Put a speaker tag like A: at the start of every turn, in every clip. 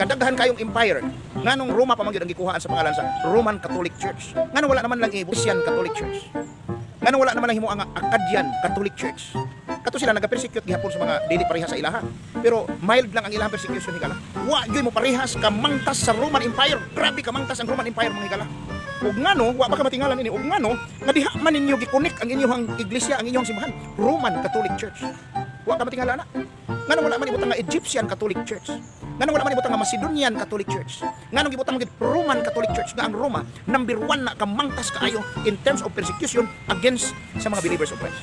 A: kadaghan kayong empire nganong Roma pa man gyud ang gikuhaan sa pangalan sa Roman Catholic Church, nganong wala naman lang Ephesian Catholic Church, nganong wala naman lang himo ang Acadian Catholic Church. Kato sila nagapersecute gihapon sa mga dili pareha sa ilaha, pero mild lang ang ilang persecution higala. Wa gyud mo parehas ka mangtas sa Roman Empire. Grabe ka mangtas ang Roman Empire mga higala. Ug ngano wa pa ka matingalan ini, ug ngano nga diha man ninyo gikonek ang inyong iglesia, ang inyong simbahan, Roman Catholic Church. Wa ka matingala na. Ngano wala man ibutang nga Egyptian Catholic Church. Ngano wala man ibutang nga Macedonian Catholic Church. Ngano gibutang gid Roman Catholic Church nga ang Roma number 1 na kamangtas kaayo in terms of persecution against sa mga believers of Christ.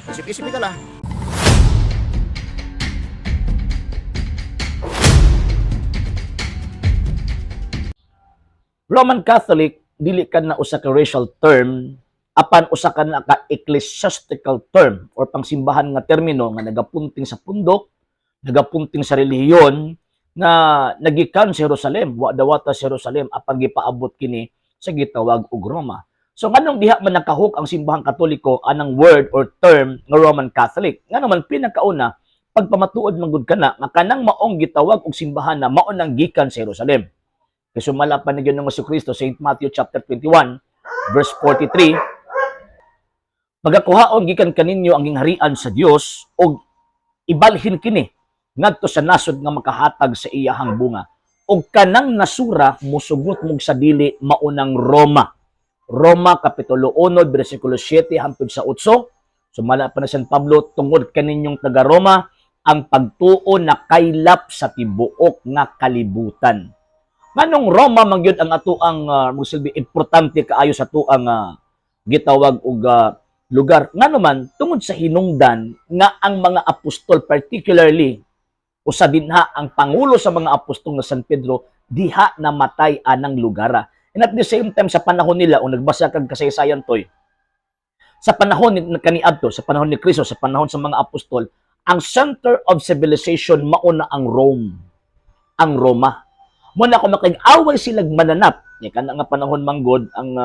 A: Isip-isip ka la.
B: Roman Catholic dili ka na usa ka racial term, apan usa ka na ka ecclesiastical term or pangsimbahan nga termino nga nagapunting sa pundok, nagapunting sa relihiyon nga nagikan sa Jerusalem, wa dawata sa Jerusalem apan gipaabot kini sa gitawag og Roma. So nganong diha man nakahuk ang simbahang Katoliko anang word or term nga Roman Catholic? Nga naman pinakauna pagpamatuod man gud kana nga kanang maong gitawag og simbahan na mao nang gikan sa Jerusalem. Kasi sumala pa ni Ginoong Jesucristo, St. Matthew chapter 21, verse 43, "Magakuhaon gikan kaninyo ang gingharian sa Dios og ibalhin kini ngadto sa nasod nga makahatag sa iyahang bunga. Og kanang nasura musugot mog sa dili maunang Roma." Roma kapitulo 1 bersikulo 7 hangtod sa 8. Sumala pa ni San Pablo, "Tungod kaninyong taga Roma, ang pagtuo nakaylap sa tibuok nga kalibutan." Manong Roma man gyud ang ato ang musilbi importante kaayo sa ato ang gitawag og lugar. Ngano man tungod sa hinungdan nga ang mga apostol, particularly usa dinha ang pangulo sa mga apostol nga San Pedro, diha namatay anang lugara. And at the same time sa panahon nila, o nagbasa kag kasaysayan toy, sa panahon ni kaniadto, sa panahon ni Kristo, sa panahon sa mga apostol, ang center of civilization mauna ang Rome, ang Roma. Muna kung makig-away silang mananap, ni kana nga panahon manggod ang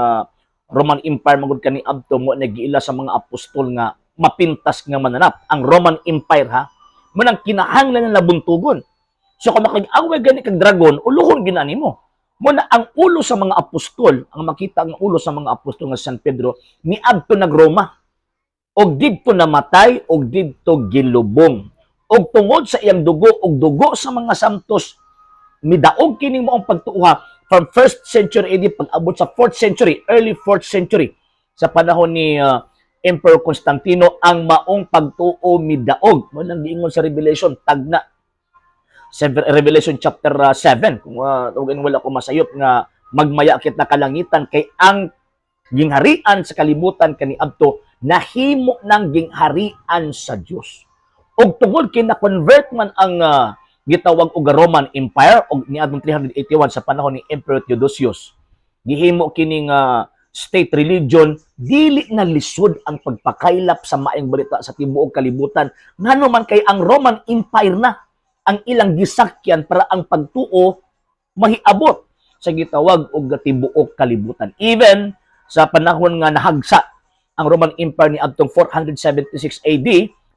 B: Roman Empire manggod kaniadto mo nagiila sa mga apostol nga mapintas nga mananap. Ang Roman Empire ha, munang kinahanglan na buntugon. So kung makig-away gani kag dragon, uluhon ginani mo. Muna ang ulo sa mga apostol, ang makita ang ulo sa mga apostol nga San Pedro, niadto nag-Roma. Og didto namatay, og didto gilubong. Og tungod sa iyang dugo, og dugo sa mga santos, midaog kining maong pagtuuha from 1st century AD pag-abot sa 4th century, early 4th century, sa panahon ni Emperor Constantino, ang maong pagtuo midaog. Mo nang giingon sa Revelation, tagna Revelation chapter 7, kung wala ko masayop nga magmaya kit na kalangitan kay ang gingharian sa kalibutan kaniadto nahimo ng gingharian sa Dios. Og tungod kay na-convert man ang gitawag og Roman Empire og niadtong 381 sa panahon ni Emperor Theodosius, gihimo kining state religion, dili na lisod ang pagpakaylap sa maayong balita sa tibuok kalibutan. Ngano man kay ang Roman Empire na ang ilang gisakyan para ang pagtuo mahiabot sa gitawag og tibuok kalibutan. Even sa panahon nga nahagsa ang Roman Empire ni adtong 476 AD,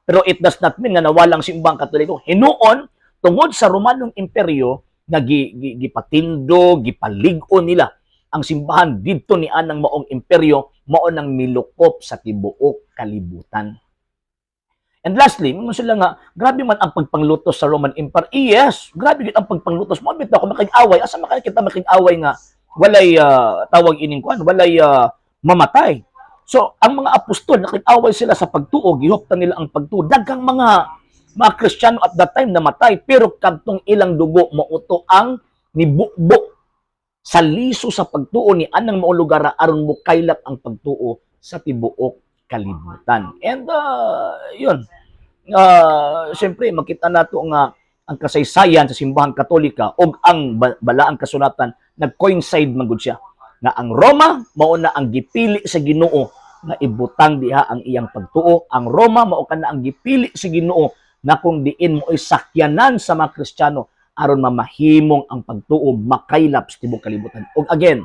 B: pero it does not mean nga nawalang simbang Katoliko. Hinuon tungod sa Romanong Imperyo nga gipatindo, gipalig-o nila ang simbahan didto ni anang maong imperyo, mao nang milukop sa tibuok kalibutan. And lastly, mga sila nga, grabe man ang pagpanglutos sa Roman Empire. Yes, grabe gid ang pagpanglutos. Mabit na ako makig-away. Asa makikita makig-away nga walay tawag ining kuan, walay mamatay. So, ang mga apostol nakig-away sila sa pagtuo, gihuptan nila ang pagtuo. Daghang mga Kristiyano at that time namatay, pero kadtong ilang dugo mauto ang nibukbok sa liso sa pagtuo ni anang maong lugar aron mo kaylap ang pagtuo sa tibuok kalibutan. And yun, siyempre makita nato nga ang kasaysayan sa simbahang Katolika o ang balaang kasulatan nag-coincide man gud siya nga ang Roma mao na ang gipili sa Ginoo nga ibutang diha ang iyang pagtuo. Ang Roma mao kana ang gipili sa Ginoo na kung diin mo ay sakyanan sa mga Kristiyano aron mamahimong ang pagtuo makaylap sa tibuok kalibutan. Og again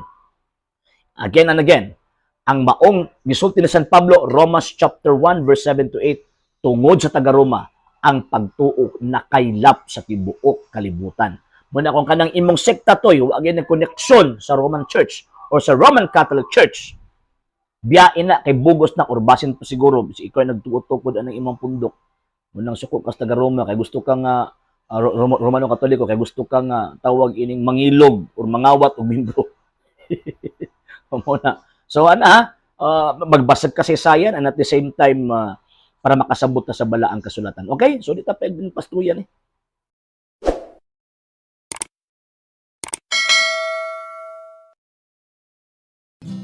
B: and again, ang maong gisulti ni San Pablo, Romans chapter 1 verse 7 to 8, tungod sa taga Roma ang pagtuo nakaylap sa tibuok kalibutan. Muna kung kanang imong sekta toy, wa gyud ng koneksyon sa Roman Church or sa Roman Catholic Church. Biyain na kay bugos na urbasin pa siguro si ikaw nagtuot-tukod anang imong pundok. Munang suko kas taga Roma kay gusto kang Romano Katoliko kay gusto kang tawag ining mangilog or mangawat og membro. Muna. So magbasag ka sa sayan and at the same time para makasabot na sa balaang kasulatan. Okay? So di ta pwede pastuyan eh.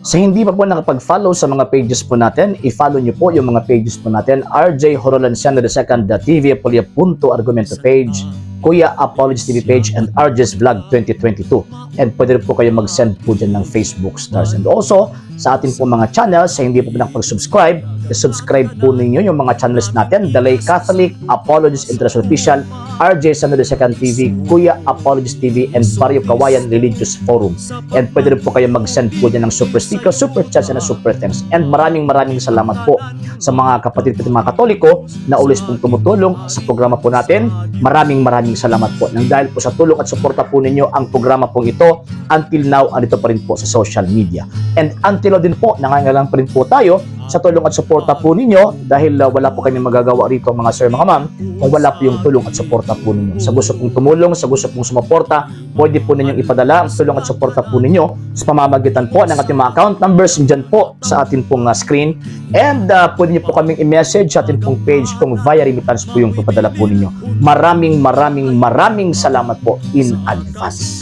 B: Sa hindi pa po nakapag-follow sa mga pages po natin, i-follow niyo po yung mga pages po natin, RJ Horolanciano II, TV Apolia Punto Argumento page, Kuya Apologies TV page, and RJ's Vlog 2022. And pwede rin po kayo mag-send po dyan ng Facebook stars. And also, sa ating po mga channels, sa hindi po nakapag-subscribe, i-subscribe po ninyo yung mga channels natin, Dalay Catholic, Apologies International Official, RJ Sano II TV, Kuya Apologies TV, and Barrio Kawayan Religious Forum. And pwede rin po kayo mag-send po dyan ng super sticker, super chats, and super thanks. And maraming salamat po sa mga kapatid at mga Katoliko na ulis pong tumutulong sa programa po natin. Maraming salamat po. Nang dahil po sa tulong at suporta po ninyo, ang programa po ito, until now, andito pa rin po sa social media. And until now din po, nangangailangan pa rin po tayo sa tulong at suporta po ninyo dahil wala po kami magagawa rito mga sir, mga ma'am, kung wala po yung tulong at suporta po ninyo. Sa gusto pong tumulong, sa gusto pong sumuporta, pwede po ninyong ipadala ang tulong at suporta po ninyo sa pamamagitan po ng ating mga account numbers dyan po sa ating pong screen. And pwede niyo po kaming i-message sa ating pong page kung via remittance po yung papadala po ninyo. Maraming salamat po in advance.